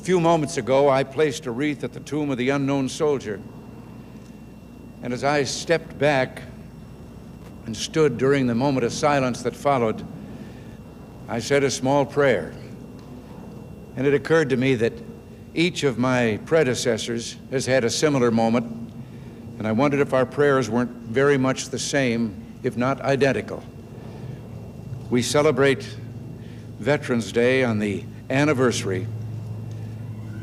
few moments ago, I placed a wreath at the tomb of the unknown soldier. And as I stepped back and stood during the moment of silence that followed, I said a small prayer. And it occurred to me that each of my predecessors has had a similar moment, and I wondered if our prayers weren't very much the same, if not identical. We celebrate Veterans Day on the anniversary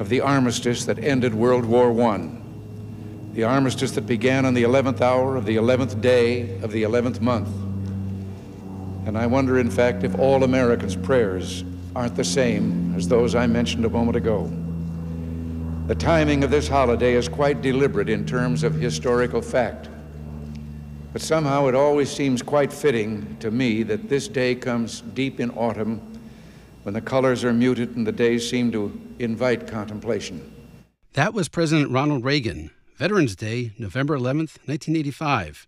of the armistice that ended World War I, the armistice that began on the 11th hour of the 11th day of the 11th month. And I wonder, in fact, if all Americans' prayers aren't the same as those I mentioned a moment ago. The timing of this holiday is quite deliberate in terms of historical fact. But somehow it always seems quite fitting to me that this day comes deep in autumn, when the colors are muted and the days seem to invite contemplation. That was President Ronald Reagan, Veterans Day, November 11th, 1985.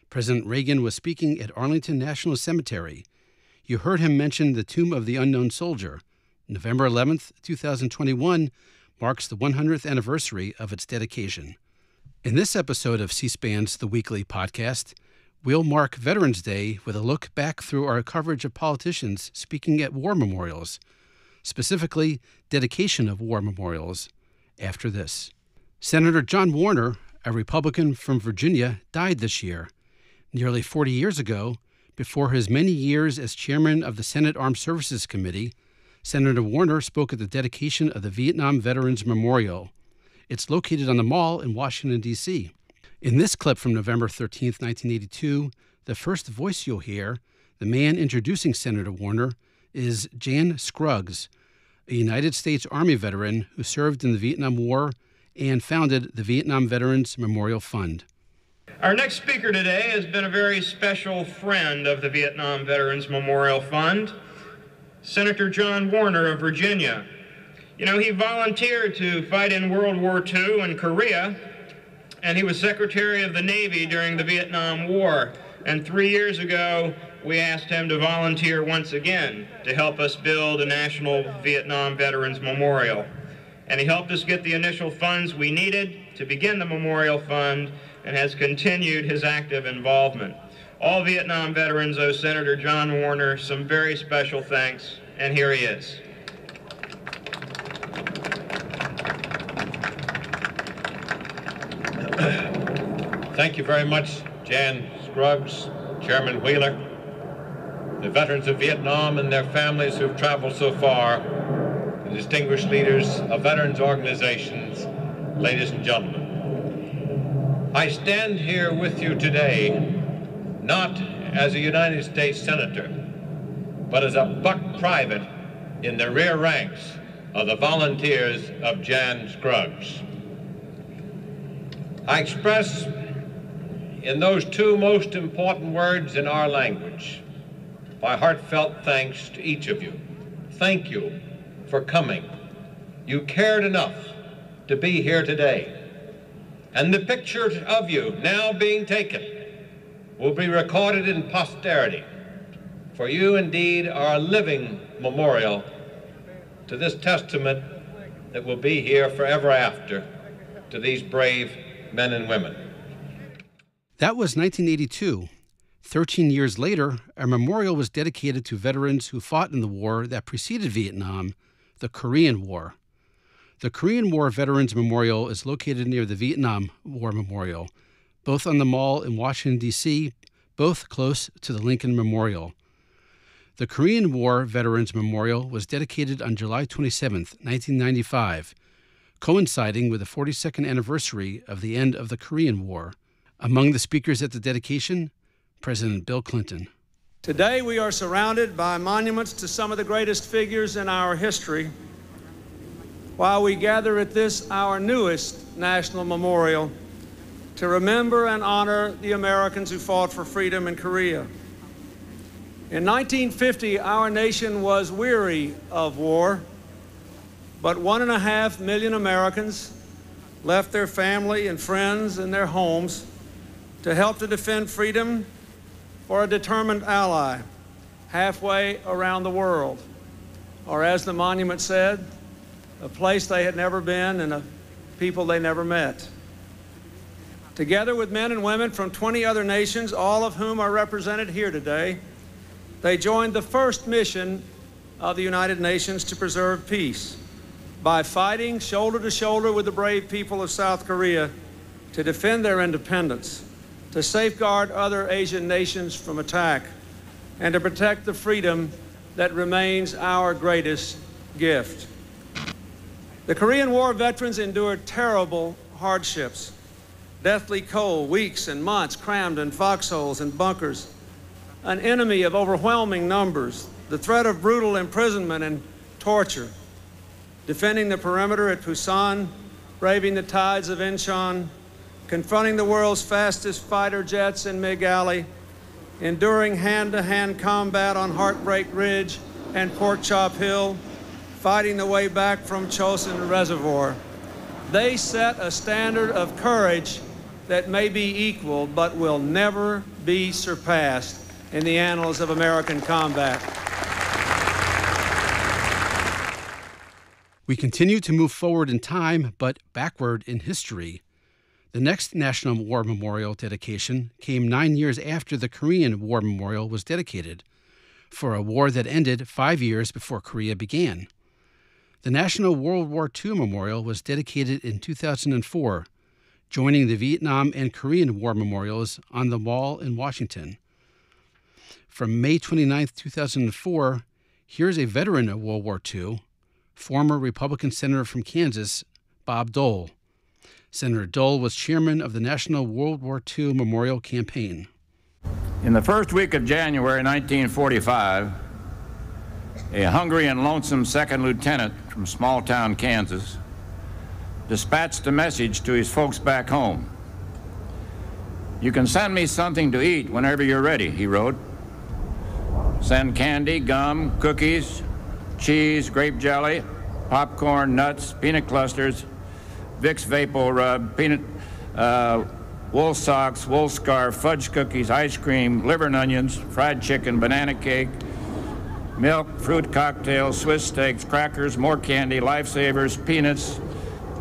President Reagan was speaking at Arlington National Cemetery. You heard him mention the Tomb of the Unknown Soldier. November 11th, 2021 marks the 100th anniversary of its dedication. In this episode of C-SPAN's The Weekly podcast, we'll mark Veterans Day with a look back through our coverage of politicians speaking at war memorials, specifically dedication of war memorials, after this. Senator John Warner, a Republican from Virginia, died this year, nearly 40 years ago. Before his many years as chairman of the Senate Armed Services Committee, Senator Warner spoke at the dedication of the Vietnam Veterans Memorial. It's located on the Mall in Washington, D.C. In this clip from November 13th, 1982, the first voice you'll hear, the man introducing Senator Warner, is Jan Scruggs, a United States Army veteran who served in the Vietnam War and founded the Vietnam Veterans Memorial Fund. Our next speaker today has been a very special friend of the Vietnam Veterans Memorial Fund, Senator John Warner of Virginia. You know, he volunteered to fight in World War II in Korea, and he was Secretary of the Navy during the Vietnam War. And 3 years ago, we asked him to volunteer once again to help us build a National Vietnam Veterans Memorial. And he helped us get the initial funds we needed to begin the Memorial Fund, and has continued his active involvement. All Vietnam veterans owe Senator John Warner some very special thanks, and here he is. Thank you very much, Jan Scruggs, Chairman Wheeler, the veterans of Vietnam and their families who've traveled so far, the distinguished leaders of veterans organizations, ladies and gentlemen. I stand here with you today not as a United States Senator, but as a buck private in the rear ranks of the volunteers of Jan Scruggs. I express in those two most important words in our language my heartfelt thanks to each of you. Thank you for coming. You cared enough to be here today. And the picture of you now being taken will be recorded in posterity, for you indeed are a living memorial to this testament that will be here forever after to these brave men and women. That was 1982. 13 years later, a memorial was dedicated to veterans who fought in the war that preceded Vietnam, the Korean War. The Korean War Veterans Memorial is located near the Vietnam War Memorial, both on the Mall in Washington, D.C., both close to the Lincoln Memorial. The Korean War Veterans Memorial was dedicated on July 27, 1995, coinciding with the 42nd anniversary of the end of the Korean War. Among the speakers at the dedication, President Bill Clinton. Today we are surrounded by monuments to some of the greatest figures in our history, while we gather at this, our newest national memorial, to remember and honor the Americans who fought for freedom in Korea. In 1950, our nation was weary of war, but 1.5 million Americans left their family and friends and their homes to help to defend freedom for a determined ally halfway around the world. Or as the monument said, a place they had never been, and a people they never met. Together with men and women from 20 other nations, all of whom are represented here today, they joined the first mission of the United Nations to preserve peace by fighting shoulder to shoulder with the brave people of South Korea to defend their independence, to safeguard other Asian nations from attack, and to protect the freedom that remains our greatest gift. The Korean War veterans endured terrible hardships, deathly cold, weeks and months crammed in foxholes and bunkers, an enemy of overwhelming numbers, the threat of brutal imprisonment and torture, defending the perimeter at Busan, braving the tides of Incheon, confronting the world's fastest fighter jets in MiG Alley, enduring hand-to-hand combat on Heartbreak Ridge and Pork Chop Hill, fighting the way back from Chosin Reservoir. They set a standard of courage that may be equaled but will never be surpassed in the annals of American combat. We continue to move forward in time, but backward in history. The next National War Memorial dedication came 9 years after the Korean War Memorial was dedicated, for a war that ended 5 years before Korea began. The National World War II Memorial was dedicated in 2004, joining the Vietnam and Korean War Memorials on the Mall in Washington. From May 29, 2004, here's a veteran of World War II, former Republican Senator from Kansas, Bob Dole. Senator Dole was chairman of the National World War II Memorial Campaign. In the first week of January 1945, a hungry and lonesome second lieutenant from small-town Kansas dispatched a message to his folks back home. "You can send me something to eat whenever you're ready," he wrote. "Send candy, gum, cookies, cheese, grape jelly, popcorn, nuts, peanut clusters, Vicks Vapo Rub, wool socks, wool scarf, fudge cookies, ice cream, liver and onions, fried chicken, banana cake, milk, fruit cocktails, Swiss steaks, crackers, more candy, lifesavers, peanuts,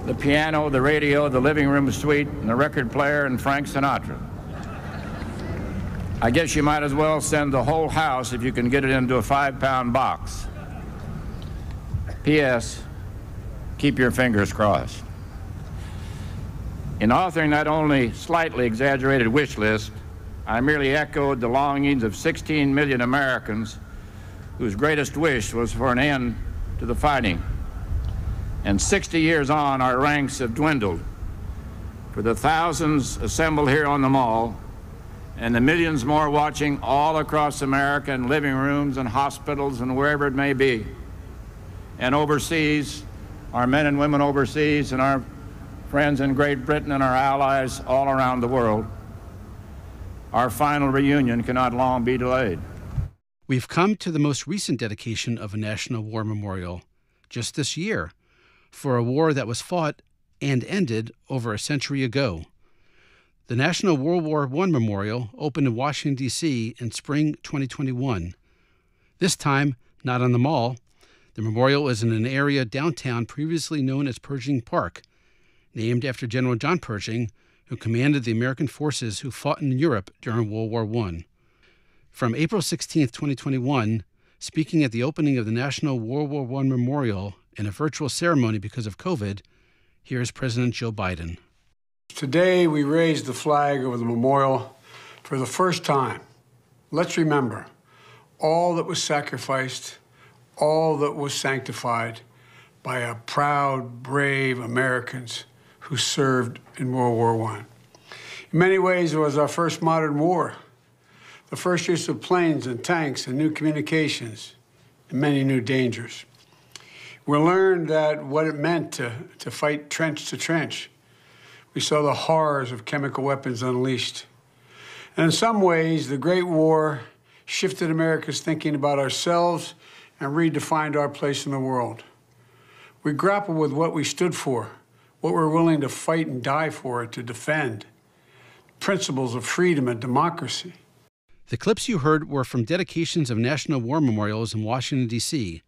the piano, the radio, the living room suite, and the record player, and Frank Sinatra. I guess you might as well send the whole house if you can get it into a 5-pound box. P.S. Keep your fingers crossed." In authoring that only slightly exaggerated wish list, I merely echoed the longings of 16 million Americans whose greatest wish was for an end to the fighting. And 60 years on, our ranks have dwindled. For the thousands assembled here on the Mall, and the millions more watching all across America in living rooms and hospitals and wherever it may be, and overseas, our men and women overseas, and our friends in Great Britain and our allies all around the world, our final reunion cannot long be delayed. We've come to the most recent dedication of a National War Memorial, just this year, for a war that was fought and ended over a century ago. The National World War I Memorial opened in Washington, D.C. in spring 2021. This time, not on the Mall. The memorial is in an area downtown previously known as Pershing Park, named after General John Pershing, who commanded the American forces who fought in Europe during World War I. From April 16, 2021, speaking at the opening of the National World War I Memorial in a virtual ceremony because of COVID, here's President Joe Biden. Today, we raised the flag over the memorial for the first time. Let's remember all that was sacrificed, all that was sanctified by a proud, brave Americans who served in World War I. In many ways, it was our first modern war, the first use of planes and tanks and new communications and many new dangers. We learned that what it meant to fight trench to trench. We saw the horrors of chemical weapons unleashed. And in some ways, the Great War shifted America's thinking about ourselves and redefined our place in the world. We grappled with what we stood for, what we're willing to fight and die for, to defend, principles of freedom and democracy. The clips you heard were from dedications of national war memorials in Washington, D.C.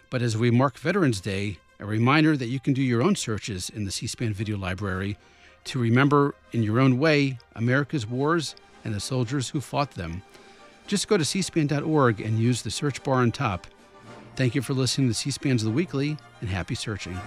But as we mark Veterans Day, A reminder that you can do your own searches in the C-SPAN video library to remember in your own way America's wars and the soldiers who fought them. Just go to cspan.org and use the search bar on top. Thank you for listening to C-SPAN's The Weekly, and happy searching.